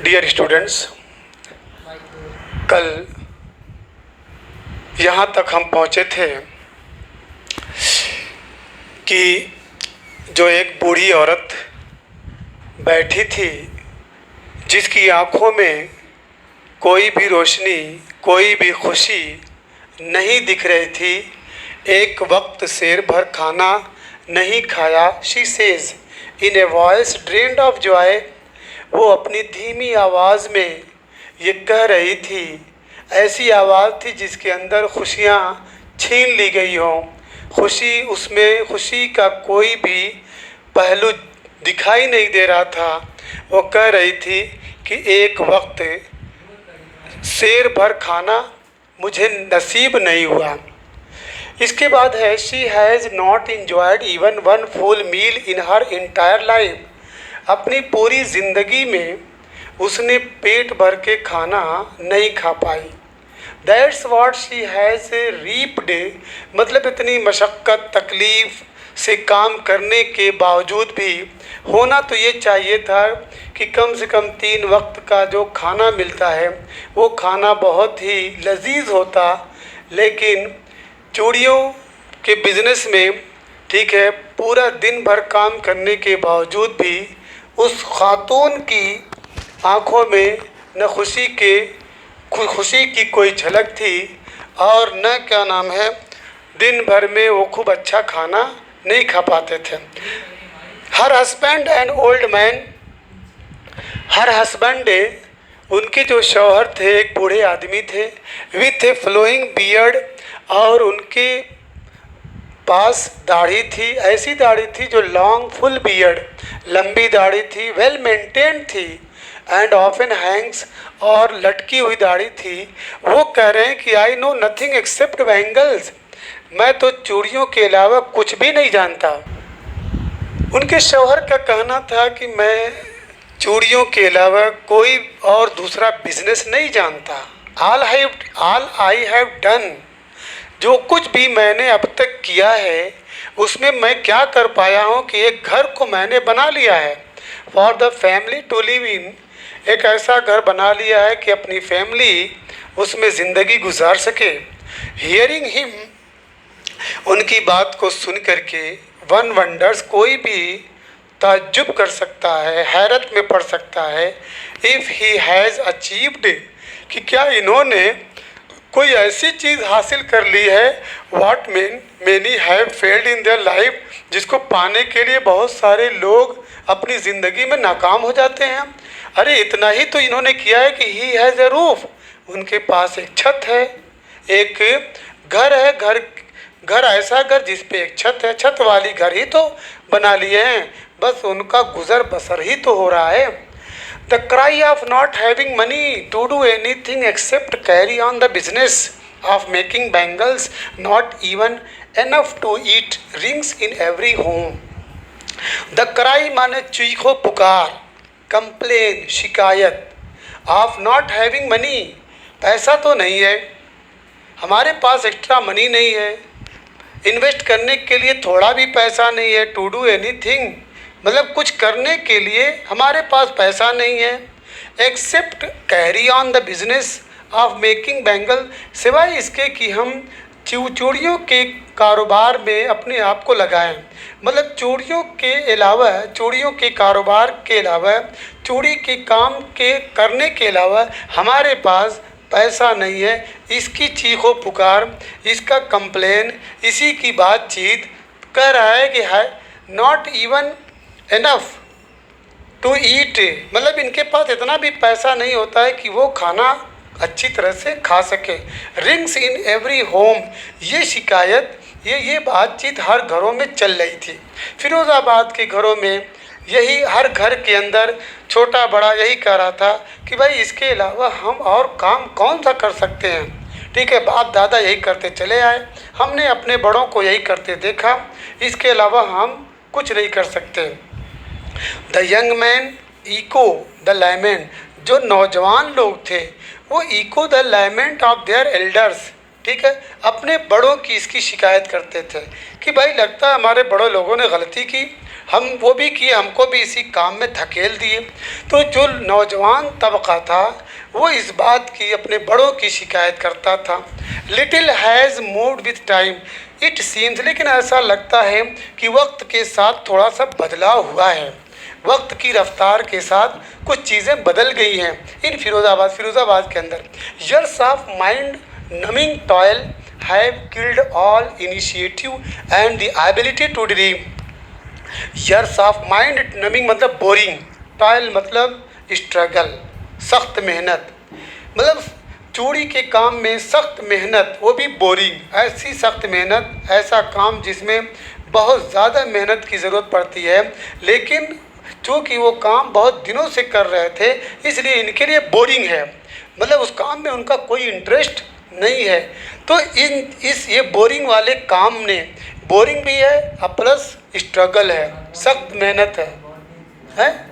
Dear students, कल यहाँ तक हम पहुँचे थे कि जो एक बूढ़ी औरत बैठी थी जिसकी आँखों में कोई भी रोशनी, कोई भी खुशी नहीं दिख रही थी। एक वक्त शेर भर खाना नहीं खाया। She says in a voice drained of Joy. वो अपनी धीमी आवाज़ में ये कह रही थी। ऐसी आवाज़ थी जिसके अंदर खुशियाँ छीन ली गई हों। खुशी, उसमें खुशी का कोई भी पहलू दिखाई नहीं दे रहा था। वो कह रही थी कि एक वक्त शेर भर खाना मुझे नसीब नहीं हुआ। इसके बाद है she has not enjoyed even one full meal in her entire life. अपनी पूरी ज़िंदगी में उसने पेट भर के खाना नहीं खा पाई। That's what she has reaped. मतलब इतनी मशक्क़त तकलीफ़ से काम करने के बावजूद भी होना तो ये चाहिए था कि कम से कम 3 वक्त का जो खाना मिलता है वो खाना बहुत ही लजीज होता। लेकिन चूड़ियों के बिज़नेस में, ठीक है, पूरा दिन भर काम करने के बावजूद भी उस खातून की आँखों में न खुशी की कोई झलक थी और न क्या नाम है, दिन भर में वो खूब अच्छा खाना नहीं खा पाते थे। Her husband and old man, her husband, उनके जो शौहर थे एक बूढ़े आदमी थे विथ ए फ्लोइंग बियर्ड, और उनके पास दाढ़ी थी। ऐसी दाढ़ी थी जो लॉन्ग फुल बियर्ड, लंबी दाढ़ी थी, वेल मेंटेन थी एंड ऑफन हैंग्स, और लटकी हुई दाढ़ी थी। वो कह रहे हैं कि I know nothing accept bangles. मैं तो चूड़ियों के अलावा कुछ भी नहीं जानता। उनके शौहर का कहना था कि मैं चूड़ियों के अलावा कोई और दूसरा बिजनेस नहीं जानता। ऑल आई हैव डन, जो कुछ भी मैंने अब तक किया है उसमें मैं क्या कर पाया हूँ कि एक घर को मैंने बना लिया है। For the family to live in, एक ऐसा घर बना लिया है कि अपनी फैमिली उसमें ज़िंदगी गुजार सके। हियरिंग हिम, उनकी बात को सुन करके वन वंडर्स, कोई भी ताज्जुब कर सकता है, हैरत में पड़ सकता है। इफ़ ही हैज़ अचीव्ड, कि क्या इन्होंने कोई ऐसी चीज़ हासिल कर ली है। What many have failed in their life, जिसको पाने के लिए बहुत सारे लोग अपनी ज़िंदगी में नाकाम हो जाते हैं। अरे इतना ही तो इन्होंने किया है कि ही हैज़ ए रूफ, उनके पास एक छत है, एक घर है। घर ऐसा घर जिस पे एक छत है, छत वाली घर ही तो बना लिए हैं, बस उनका गुजर बसर ही तो हो रहा है। The cry of not having money to do anything except carry on the business of making bangles, not even enough to eat rings in every home. The cry माने चीखो पुकार, कंप्लेन शिकायत, ऑफ नॉट हैविंग मनी, पैसा तो नहीं है, हमारे पास extra money नहीं है, इन्वेस्ट करने के लिए थोड़ा भी पैसा नहीं है। टू डू एनीथिंग, मतलब कुछ करने के लिए हमारे पास पैसा नहीं है। Except carry on the business of making bangle, सिवाय इसके कि हम चूड़ियों के कारोबार में अपने आप को लगाएं। मतलब चूड़ियों के अलावा, चूड़ियों के कारोबार के अलावा, चूड़ी के काम के करने के अलावा हमारे पास पैसा नहीं है। इसकी चीखो पुकार, इसका कंप्लेन, इसी की बातचीत कह रहा है कि है not even enough to eat, मतलब इनके पास इतना भी पैसा नहीं होता है कि वो खाना अच्छी तरह से खा सके। रिंग्स इन एवरी होम, ये शिकायत, ये बातचीत हर घरों में चल रही थी। फिरोज़ाबाद के घरों में यही, हर घर के अंदर छोटा बड़ा यही कह रहा था कि भाई इसके अलावा हम और काम कौन सा कर सकते हैं। ठीक है, बाप दादा यही करते चले आए, हमने अपने बड़ों को यही करते देखा, इसके अलावा हम कुछ नहीं कर सकते। The young man echo the lament, जो नौजवान लोग थे वो echo the lament of their elders, ठीक है, अपने बड़ों की इसकी शिकायत करते थे कि भाई लगता है हमारे बड़ों लोगों ने गलती की। हम वो भी किए, हमको भी इसी काम में धकेल दिए। तो जो नौजवान तबका था वो इस बात की अपने बड़ों की शिकायत करता था। Little has moved with time it seems, लेकिन ऐसा लगता है कि वक्त के साथ थोड़ा सा बदलाव हुआ है, वक्त की रफ्तार के साथ कुछ चीज़ें बदल गई हैं इन फिरोज़ाबाद के अंदर। Years of mind numbing toil have killed all initiative and the ability to dream. Years of mind numbing मतलब बोरिंग, टॉयल मतलब स्ट्रगल, सख्त मेहनत, मतलब चूड़ी के काम में सख्त मेहनत, वो भी बोरिंग, ऐसी सख्त मेहनत, ऐसा काम जिसमें बहुत ज़्यादा मेहनत की ज़रूरत पड़ती है, लेकिन चूँकि वो काम बहुत दिनों से कर रहे थे इसलिए इनके लिए बोरिंग है, मतलब उस काम में उनका कोई इंटरेस्ट नहीं है। तो ये बोरिंग वाले काम ने, बोरिंग भी है और प्लस स्ट्रगल है, सख्त मेहनत है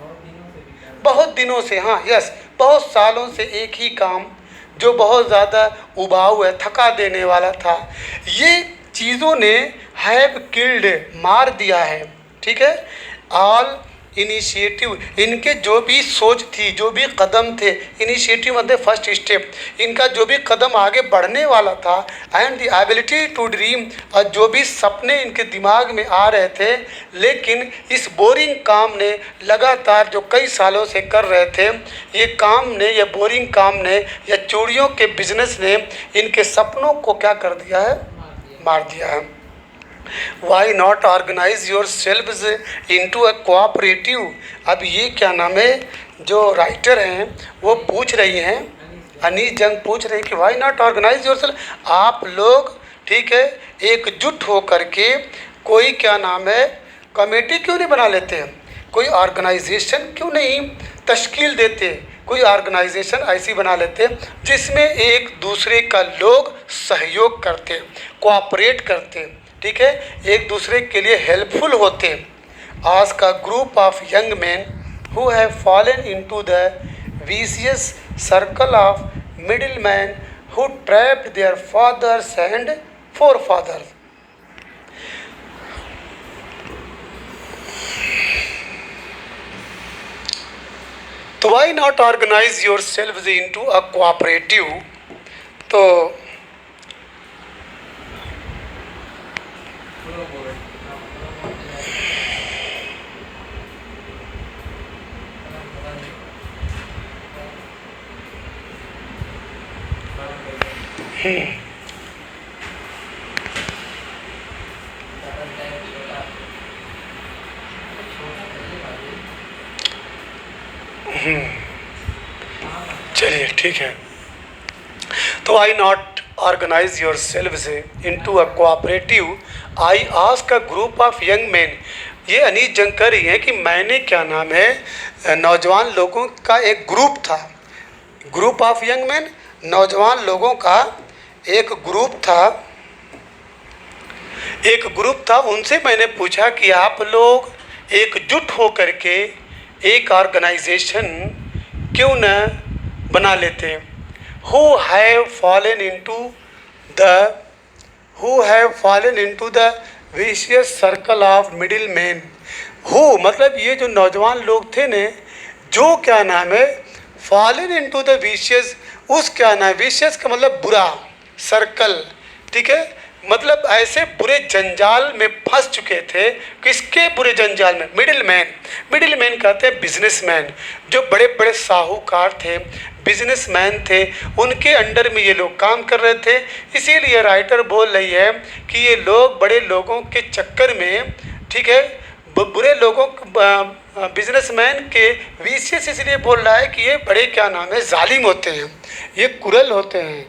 बहुत दिनों से, हाँ यस, बहुत सालों से एक ही काम जो बहुत ज़्यादा उबाऊ है, थका देने वाला था, ये चीज़ों ने हैव किल्ड मार दिया है, ठीक है। ऑल इनिशिएटिव, इनके जो भी सोच थी, जो भी कदम थे, इनिशिएटिव मतलब फर्स्ट स्टेप, इनका जो भी कदम आगे बढ़ने वाला था, and the ability to dream, और जो भी सपने इनके दिमाग में आ रहे थे, लेकिन इस बोरिंग काम ने लगातार जो कई सालों से कर रहे थे, ये काम ने, ये बोरिंग काम ने, या चूड़ियों के बिजनेस ने इनके सपनों को क्या कर दिया है, मार दिया है। Why not organise yourselves into a cooperative. अब ये क्या नाम है, जो राइटर हैं वो पूछ रही हैं, अनीस जंग पूछ रही कि why not organise yourself, आप लोग ठीक है एकजुट हो करके कोई क्या नाम है कमेटी क्यों नहीं बना लेते हैं, कोई ऑर्गेनाइजेशन क्यों नहीं तश्कील देते, कोई ऑर्गेनाइजेशन ऐसी बना लेते जिसमें एक दूसरे का लोग सहयोग करते, कोऑपरेट करते, ठीक है, एक दूसरे के लिए हेल्पफुल होते। आज का group of young man who have fallen into the vicious circle of middle man who trapped their fathers and forefathers. तो why not organise yourselves into a cooperative. तो चलिए ठीक है। तो I not organise yourselves into a cooperative, I ask a group of young man. ये अनीस जंग कह रही है कि मैंने क्या नाम है नौजवान लोगों का एक ग्रुप था, ग्रुप ऑफ यंग मैन, नौजवान लोगों का एक ग्रुप था, उनसे मैंने पूछा कि आप लोग एकजुट हो करके एक ऑर्गेनाइजेशन क्यों न बना लेते। Who have fallen into the vicious circle of middle man. Who मतलब ये जो नौजवान लोग थे ने, जो क्या नाम है फॉलन इनटू द विशियस, उस क्या नाम, विशियस का मतलब बुरा, सर्कल, ठीक है, मतलब ऐसे बुरे जंजाल में फंस चुके थे। किसके बुरे जंजाल में, मिडिल मैन कहते हैं बिजनेसमैन, जो बड़े बड़े साहूकार थे, बिजनेसमैन थे, उनके अंडर में ये लोग काम कर रहे थे। इसीलिए राइटर बोल रही है कि ये लोग बड़े लोगों के चक्कर में, ठीक है, बुरे लोगों बिजनेसमैन के विशेष इसलिए बोल रहा है कि ये बड़े क्या नाम है जालिम होते हैं, ये कुरल होते हैं,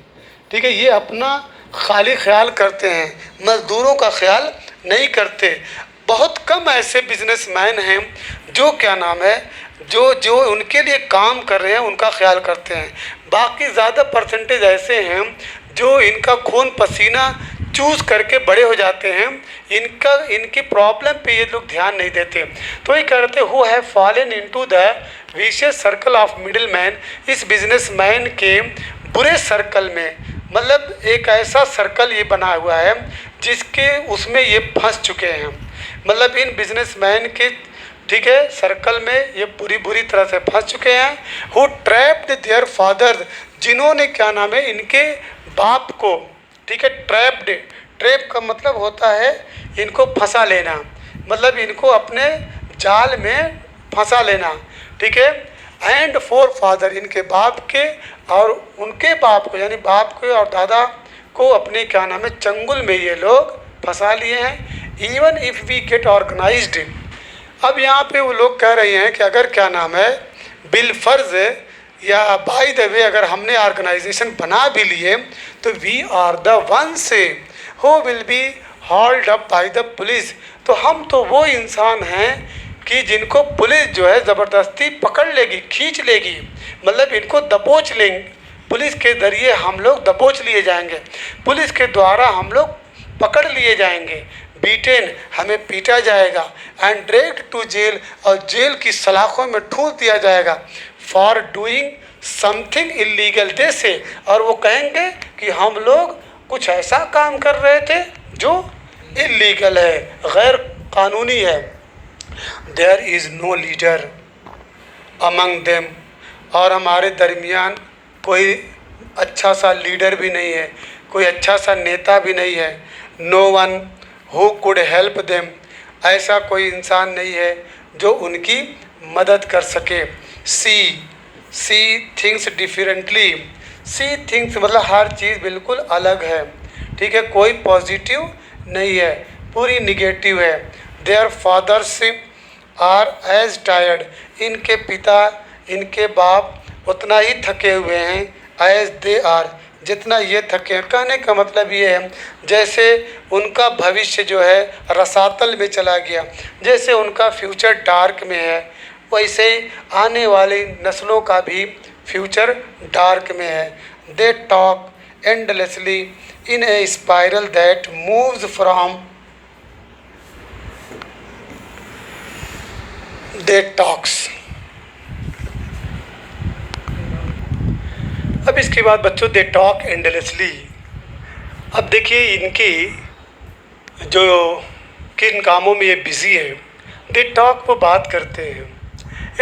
ठीक है, ये अपना खाली ख्याल करते हैं, मज़दूरों का ख्याल नहीं करते। बहुत कम ऐसे बिजनेसमैन हैं जो क्या नाम है जो उनके लिए काम कर रहे हैं उनका ख्याल करते हैं। बाकी ज़्यादा परसेंटेज ऐसे हैं जो इनका खून पसीना चूज़ करके बड़े हो जाते हैं, इनकी प्रॉब्लम पे ये लोग ध्यान नहीं देते। तो ये कहते हैं who have fallen into the vicious circle of middle man, इस बिजनेसमैन के बुरे सर्कल में, मतलब एक ऐसा सर्कल ये बना हुआ है जिसके उसमें ये फंस चुके हैं। मतलब इन बिजनेसमैन के, ठीक है, सर्कल में ये बुरी तरह से फंस चुके हैं। हु ट्रैप्ड देयर फादर, जिन्होंने क्या नाम है इनके बाप को, ठीक है, ट्रैप्ड, ट्रैप का मतलब होता है इनको फंसा लेना, मतलब इनको अपने जाल में फंसा लेना, ठीक है। एंड फोर फादर, इनके बाप के और उनके बाप को, यानी बाप को और दादा को अपने क्या नाम है चंगुल में ये लोग फंसा लिए हैं। Even if we get organised, अब यहाँ पे वो लोग कह रहे हैं कि अगर क्या नाम है बिलफर्ज या बाय द वे अगर हमने ऑर्गेनाइजेशन बना भी लिए तो we are the ones who will be held up by the police, तो हम तो वो इंसान हैं कि जिनको पुलिस जो है ज़बरदस्ती पकड़ लेगी, खींच लेगी, मतलब इनको दबोच लेंगे, पुलिस के ज़रिए हम लोग दबोच लिए जाएंगे, पुलिस के द्वारा हम लोग पकड़ लिए जाएंगे, बीटेन, हमें पीटा जाएगा, एंड ड्रैग्ड टू जेल, और जेल की सलाखों में ठूंस दिया जाएगा, फॉर डूइंग समथिंग इलीगल, जैसे, और वो कहेंगे कि हम लोग कुछ ऐसा काम कर रहे थे जो इलीगल है, गैर कानूनी है। There is no leader among them, और हमारे दरमियान कोई अच्छा सा लीडर भी नहीं है, कोई अच्छा सा नेता भी नहीं है। No one who could help them, ऐसा कोई इंसान नहीं है जो उनकी मदद कर सके। See things differently, see things मतलब हर चीज़ बिल्कुल अलग है, ठीक है, कोई पॉजिटिव नहीं है, पूरी निगेटिव है। Their fathers are as tired, इनके पिता, इनके बाप उतना ही थके हुए हैं एज दे आर, जितना ये थके हैं। कहने का मतलब ये है जैसे उनका भविष्य जो है रसातल में चला गया, जैसे उनका फ्यूचर डार्क में है, वैसे ही आने वाली नस्लों का भी फ्यूचर डार्क में है। They talk endlessly in A spiral that moves from, they talks. अब इसके बाद बच्चों दे टॉक एंडलेसली, अब देखिए इनकी जो किन कामों में ये बिज़ी है, दे टॉक वो बात करते हैं,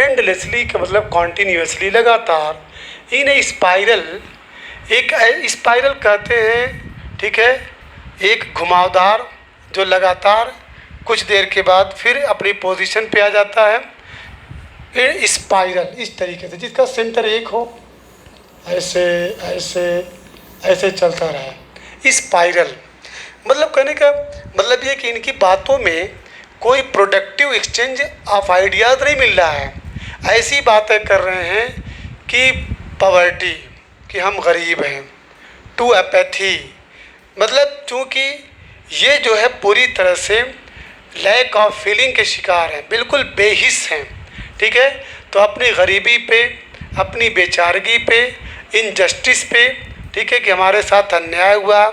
एंडलेसली का मतलब कॉन्टीन्यूसली, लगातार, इन स्पाइरल, एक स्पाइरल कहते हैं, ठीक है, एक घुमावदार जो लगातार कुछ देर के बाद फिर अपनी पोजीशन पे आ जाता है। फिर स्पाइरल इस तरीके से जिसका सेंटर एक हो, ऐसे ऐसे ऐसे चलता रहा। स्पाइरल मतलब कहने का मतलब ये कि इनकी बातों में कोई प्रोडक्टिव एक्सचेंज ऑफ आइडियाज़ नहीं मिल रहा है, ऐसी बातें कर रहे हैं कि पॉवर्टी, कि हम गरीब हैं, टू एपैथी, मतलब चूँकि ये जो है पूरी तरह से लैक ऑफ फीलिंग के शिकार हैं, बिल्कुल बेहिस हैं, ठीक है। तो अपनी गरीबी पे, अपनी बेचारगी पे, इनजस्टिस पे, ठीक है, कि हमारे साथ अन्याय हुआ,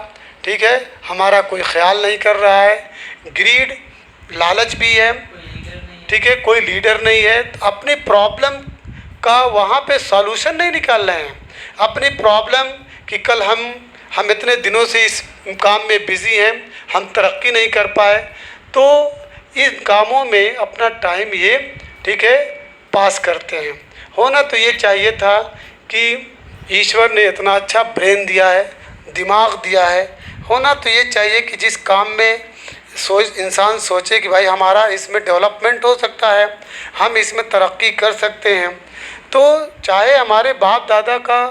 ठीक है, हमारा कोई ख्याल नहीं कर रहा है, ग्रीड, लालच भी है, ठीक है, कोई लीडर नहीं है, अपनी प्रॉब्लम का वहाँ पे सॉल्यूशन नहीं निकाल रहे हैं, अपनी प्रॉब्लम कि कल हम इतने दिनों से इस काम में बिज़ी हैं, हम तरक्की नहीं कर पाए, तो इन कामों में अपना टाइम ये, ठीक है, पास करते हैं। होना तो ये चाहिए था कि ईश्वर ने इतना अच्छा ब्रेन दिया है, दिमाग दिया है, होना तो ये चाहिए कि जिस काम में इंसान सोचे कि भाई हमारा इसमें डेवलपमेंट हो सकता है, हम इसमें तरक्की कर सकते हैं, तो चाहे हमारे बाप दादा का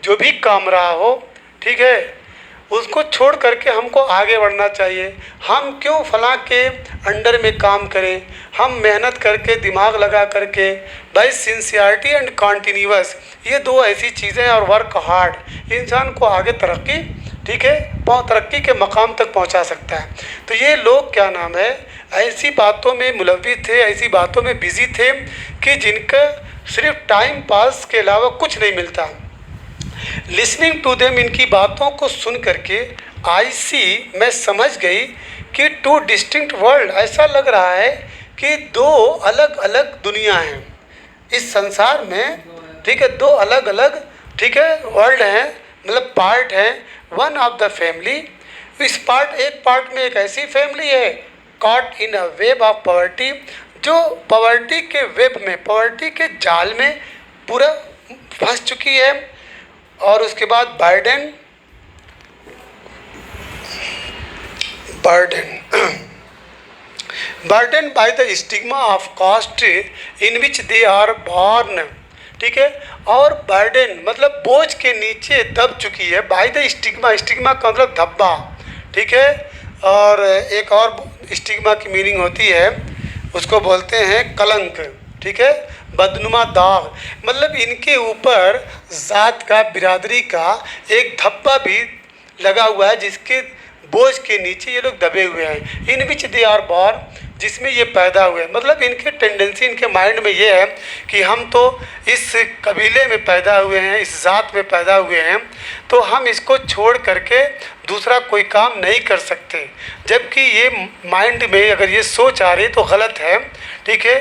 जो भी काम रहा हो, ठीक है, उसको छोड़ करके हमको आगे बढ़ना चाहिए। हम क्यों फलां के अंडर में काम करें, हम मेहनत करके दिमाग लगा करके, भाई सिंसियरिटी एंड कॉन्टीन्यूअस, ये दो ऐसी चीज़ें, और वर्क हार्ड इंसान को आगे तरक्की, ठीक है, तरक्की के मकाम तक पहुंचा सकता है। तो ये लोग क्या नाम है ऐसी बातों में मुलव्विस थे, ऐसी बातों में बिज़ी थे कि जिनका सिर्फ टाइम पास के अलावा कुछ नहीं मिलता। लिसनिंग टू देम, इनकी बातों को सुन करके, आई सी, मैं समझ गई कि टू डिस्टिंक्ट वर्ल्ड, ऐसा लग रहा है कि दो अलग अलग दुनिया हैं इस संसार में, ठीक है, दो अलग अलग, ठीक है, वर्ल्ड हैं, मतलब पार्ट हैं, वन ऑफ द फैमिली। इस पार्ट, एक पार्ट में एक ऐसी फैमिली है caught in a web of poverty, जो पॉवर्टी के वेब में, पॉवर्टी के जाल में पूरा फंस चुकी है। और उसके बाद burden burden by the stigma of caste in which they are born, ठीक है। और बर्डन मतलब बोझ के नीचे दब चुकी है, बाय द स्टिग्मा, स्टिग्मा का मतलब धब्बा, ठीक है। और एक और स्टिग्मा की मीनिंग होती है, उसको बोलते हैं कलंक, ठीक है, बदनुमा दाग। मतलब इनके ऊपर ज़ात का, बिरादरी का एक धब्बा भी लगा हुआ है, जिसके बोझ के नीचे ये लोग दबे हुए हैं। इन विच दे आर बॉर्न, जिसमें ये पैदा हुए। मतलब इनके टेंडेंसी, इनके माइंड में ये है कि हम तो इस कबीले में पैदा हुए हैं, इस ज़ात में पैदा हुए हैं, तो हम इसको छोड़ करके दूसरा कोई काम नहीं कर सकते। जबकि ये माइंड में अगर ये सोच आ रही तो गलत है, ठीक है।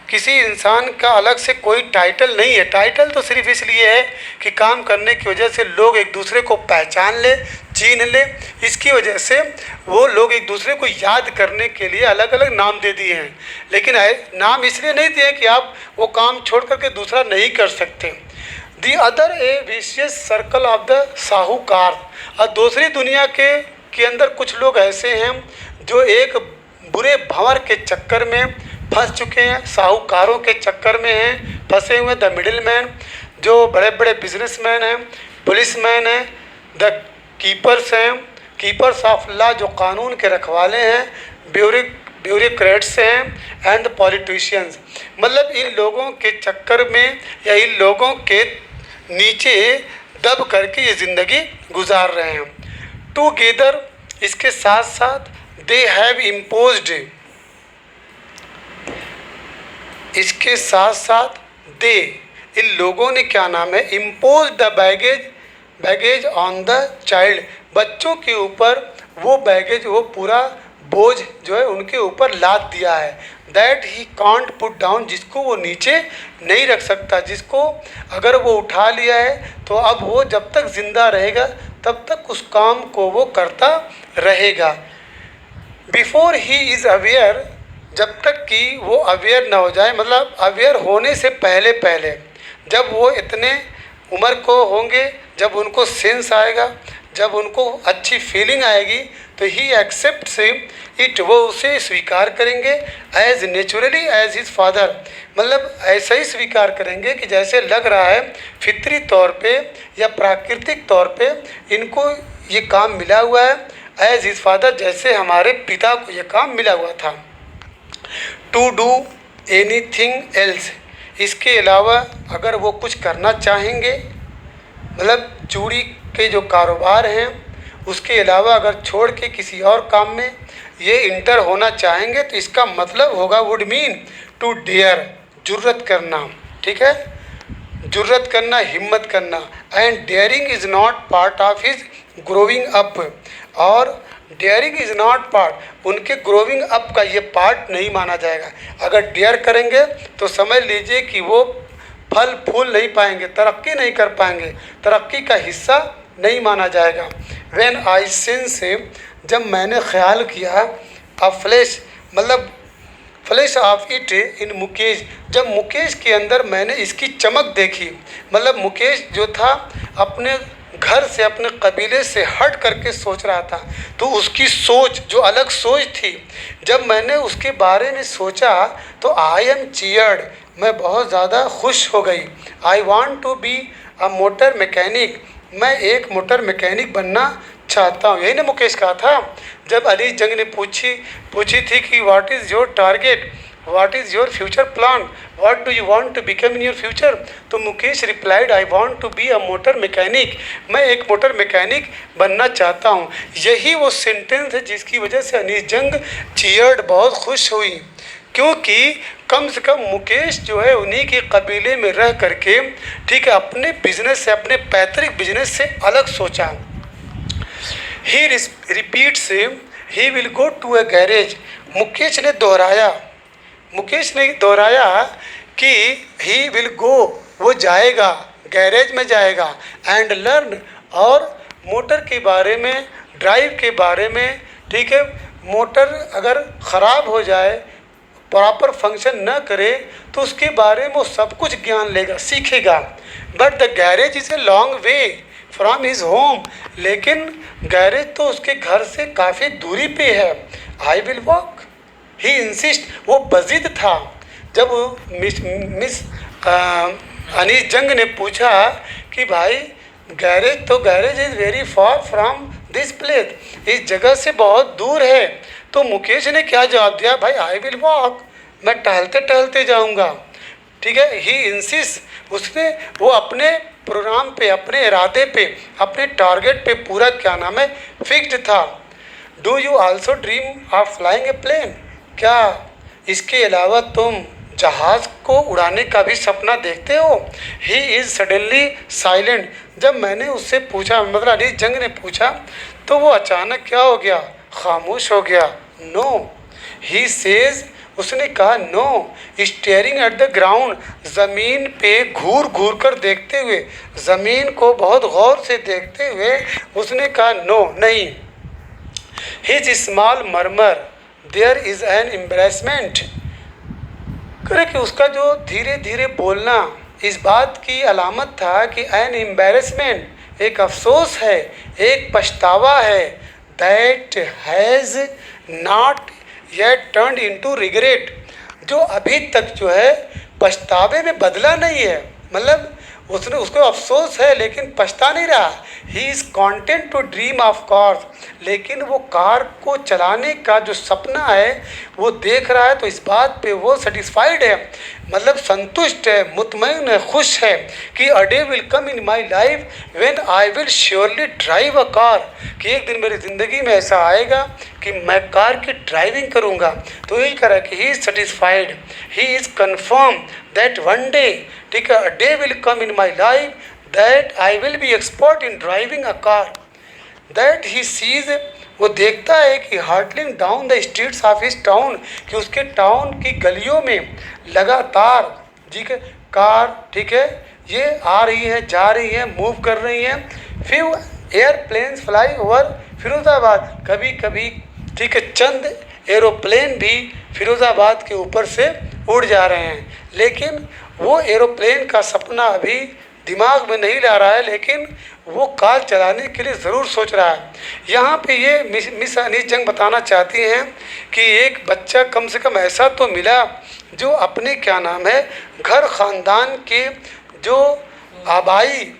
किसी इंसान का अलग से कोई टाइटल नहीं है, टाइटल तो सिर्फ इसलिए है कि काम करने की वजह से लोग एक दूसरे को पहचान ले, चिन्ह ले। इसकी वजह से वो लोग एक दूसरे को याद करने के लिए अलग अलग नाम दे दिए हैं, लेकिन नाम इसलिए नहीं दिए कि आप वो काम छोड़ करके दूसरा नहीं कर सकते। The other A vicious circle of the साहूकार। और दूसरी दुनिया के अंदर कुछ लोग ऐसे हैं जो एक बुरे भंवर के चक्कर में फंस चुके हैं, साहूकारों के चक्कर में हैं, फंसे हुए। द मिडिल मैन, जो बड़े बड़े बिजनेसमैन हैं, पुलिसमैन हैं, द कीपर्स हैं, कीपर्स ऑफ लॉ, जो कानून के रखवाले हैं, ब्यूरोक्रेट्स हैं, एंड पॉलिटिशियंस। मतलब इन लोगों के चक्कर में या इन लोगों के नीचे दब करके ये ज़िंदगी गुजार रहे हैं। टुगेदर, इसके साथ साथ, दे हैव इम्पोज्ड, इसके साथ साथ दे, इन लोगों ने क्या नाम है, impose the baggage on the child, बच्चों के ऊपर वो बैगेज, वो पूरा बोझ जो है उनके ऊपर लाद दिया है। That he can't put down, जिसको वो नीचे नहीं रख सकता, जिसको अगर वो उठा लिया है तो अब वो जब तक जिंदा रहेगा तब तक उस काम को वो करता रहेगा। बिफोर ही इज़ अवेयर, जब तक कि वो अवेयर ना हो जाए, मतलब अवेयर होने से पहले पहले, जब वो इतने उम्र को होंगे, जब उनको सेंस आएगा, जब उनको अच्छी फीलिंग आएगी, तो ही एक्सेप्ट से इट, वो उसे स्वीकार करेंगे as naturally as his father, मतलब ऐसा ही स्वीकार करेंगे कि जैसे लग रहा है फितरी तौर पे या प्राकृतिक तौर पे इनको ये काम मिला हुआ है, एज हिज फादर, जैसे हमारे पिता को ये काम मिला हुआ था। टू डू एनीथिंग एल्स, इसके अलावा अगर वो कुछ करना चाहेंगे, मतलब चूड़ी के जो कारोबार हैं उसके अलावा अगर छोड़ के किसी और काम में ये इंटर होना चाहेंगे, तो इसका मतलब होगा, वुड मीन टू डेयर, जुर्रत करना, ठीक है, जुर्रत करना, हिम्मत करना। And daring is not part of his growing up, और डेयरिंग इज़ नॉट पार्ट, उनके ग्रोविंग अप का ये पार्ट नहीं माना जाएगा। अगर डेयर करेंगे तो समझ लीजिए कि वो फल फूल नहीं पाएंगे, तरक्की नहीं कर पाएंगे, तरक्की का हिस्सा नहीं माना जाएगा। व्हेन आई सेंस, जब मैंने ख्याल किया, अ फ्लैश, मतलब flash of it in Mukesh, जब मुकेश के अंदर मैंने इसकी चमक देखी, मतलब मुकेश जो था अपने घर से, अपने कबीले से हट करके सोच रहा था, तो उसकी सोच जो अलग सोच थी, जब मैंने उसके बारे में सोचा तो आई एम चीयर्ड, मैं बहुत ज़्यादा खुश हो गई। I want to be a motor mechanic, मैं एक मोटर मैकेनिक बनना चाहता हूँ। यही ने मुकेश कहा था जब अली जंग ने पूछी थी कि what is your target, what is your future plan, what do you want to become in your future, तो Mukesh replied, I want to be a motor mechanic, मैं एक मोटर मैकेनिक बनना चाहता हूँ। यही वो सेंटेंस है जिसकी वजह से अली जंग चीयर्ड, बहुत खुश हुई, क्योंकि कम से कम मुकेश जो है उन्हीं के कबीले में रह करके, ठीक है, अपने बिजनेस से, अपने पैतृक बिजनेस से अलग सोचा। He repeats he will go to a garage, Mukesh ने दोहराया कि ही विल गो, वो जाएगा, गैरेज में जाएगा, एंड लर्न, और मोटर के बारे में, ड्राइव के बारे में, ठीक है, मोटर अगर ख़राब हो जाए, प्रॉपर फंक्शन न करे, तो उसके बारे में वो सब कुछ ज्ञान लेगा, सीखेगा। But the garage is a long way from his home, लेकिन गैरेज तो उसके घर से काफ़ी दूरी पे है। I will walk, he insist. वो बजिद था। जब मिस अनीस जंग ने पूछा कि भाई garage is very far from this place, इस जगह से बहुत दूर है, तो मुकेश ने क्या जवाब दिया, भाई आई विल वॉक, मैं टहलते टहलते जाऊंगा। ठीक है, ही इंसिस्ट। उसने वो अपने प्रोग्राम पे, अपने इरादे पे, अपने टारगेट पे पूरा क्या नाम है फिक्स्ड था। Do you also dream of flying a plane, क्या इसके अलावा तुम जहाज़ को उड़ाने का भी सपना देखते हो? He is suddenly silent. जब मैंने उससे पूछा, मतलब अनीस जंग ने पूछा, तो वो अचानक क्या हो गया, खामोश हो गया। नो, ही सेज, उसने कहा no, staring at the ground, ज़मीन पे घूर घूर कर देखते हुए, ज़मीन को बहुत गौर से देखते हुए उसने कहा नो, नहीं। His small murmur, there is an embarrassment, करे कि उसका जो धीरे धीरे बोलना इस बात की अलामत था कि एन एम्बैरेसमेंट, एक अफसोस है, एक पछतावा है, that has not yet turned into regret, जो अभी तक जो है पछतावे में बदला नहीं है। मतलब उसने, उसको अफसोस है लेकिन पछता नहीं रहा। He is content to dream of cars, लेकिन वो कार को चलाने का जो सपना है वो देख रहा है, तो इस बात पे वो सेटिस्फाइड है, मतलब संतुष्ट है, मुतमईन है, खुश है कि अ day will come in my life when I will surely drive a car, कि एक दिन मेरी ज़िंदगी में ऐसा आएगा कि मैं कार की ड्राइविंग करूँगा। तो यही करा कि he is satisfied, he is confirm that one day, ठीक है, a day will come in my life that I will be expert in driving a car, that he sees, वो देखता है कि hurtling down the streets of his town, कि उसके town की गलियों में लगातार, ठीक है, कार, ठीक है, ये आ रही है, जा रही है, मूव कर रही हैं। फिर एयरप्लेन्स फ्लाई ओवर फिरोज़ाबाद, कभी कभी, ठीक है, चंद एरोप्लेन भी फिरोज़ाबाद के ऊपर से उड़ जा रहे हैं, लेकिन वो एरोप्लेन का सपना अभी दिमाग में नहीं ला रहा है, लेकिन वो कार चलाने के लिए ज़रूर सोच रहा है। यहाँ पे ये मिस अनीस जंग बताना चाहती हैं कि एक बच्चा कम से कम ऐसा तो मिला जो अपने क्या नाम है घर ख़ानदान के जो आबाई,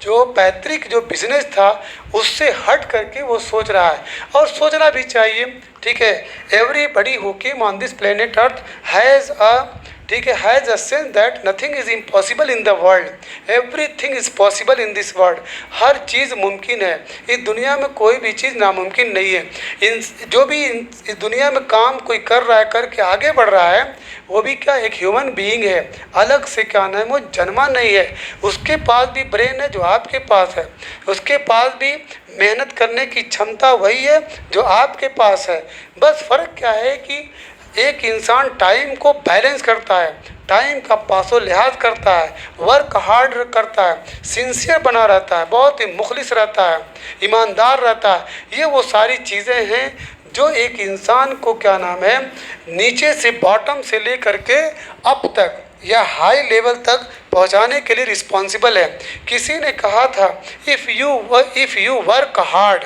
जो पैतृक जो बिजनेस था, उससे हट करके वो सोच रहा है, और सोचना भी चाहिए। ठीक है, everybody who came on this planet Earth has a, ठीक है, has a sense that nothing is impossible in the world, everything is possible in this world. हर चीज़ मुमकिन है, इस दुनिया में कोई भी चीज़ नामुमकिन नहीं है। जो भी इस दुनिया में काम कोई कर रहा है, करके आगे बढ़ रहा है, वो भी क्या एक ह्यूमन बीइंग है, अलग से क्या नाम है, वो जन्मा नहीं है। उसके पास भी ब्रेन है जो आपके पास है, उसके पास भी मेहनत करने की क्षमता वही है जो आपके पास है। बस फ़र्क क्या है कि एक इंसान टाइम को बैलेंस करता है, टाइम का पासो लिहाज करता है, वर्क हार्ड करता है, सिंसियर बना रहता है, बहुत ही मुखलिस रहता है, ईमानदार रहता है। ये वो सारी चीज़ें हैं जो एक इंसान को क्या नाम है नीचे से, बॉटम से ले करके अप तक या हाई लेवल तक पहुंचाने के लिए रिस्पॉन्सिबल है। किसी ने कहा था, if you work hard,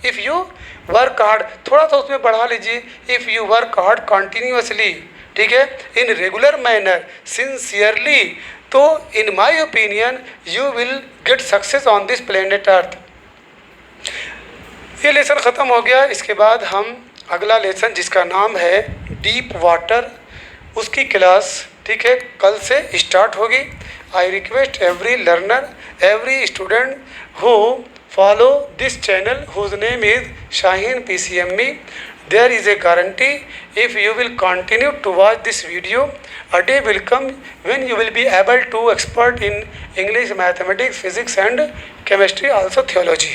if you work hard, थोड़ा सा उसमें बढ़ा लीजिए, if you work hard continuously, ठीक है, इन रेगुलर मैनर, सिंसियरली, तो in my opinion you will get success on this planet अर्थ। ये लेसन ख़त्म हो गया। इसके बाद हम अगला लेसन जिसका नाम है डीप वाटर, उसकी क्लास, ठीक है, कल से स्टार्ट होगी। I request every learner, every student who follow this channel whose name is Shaheen PCME. There is a guarantee if you will continue to watch this video, a day will come when you will be able to expert in English, mathematics, physics and chemistry, also theology.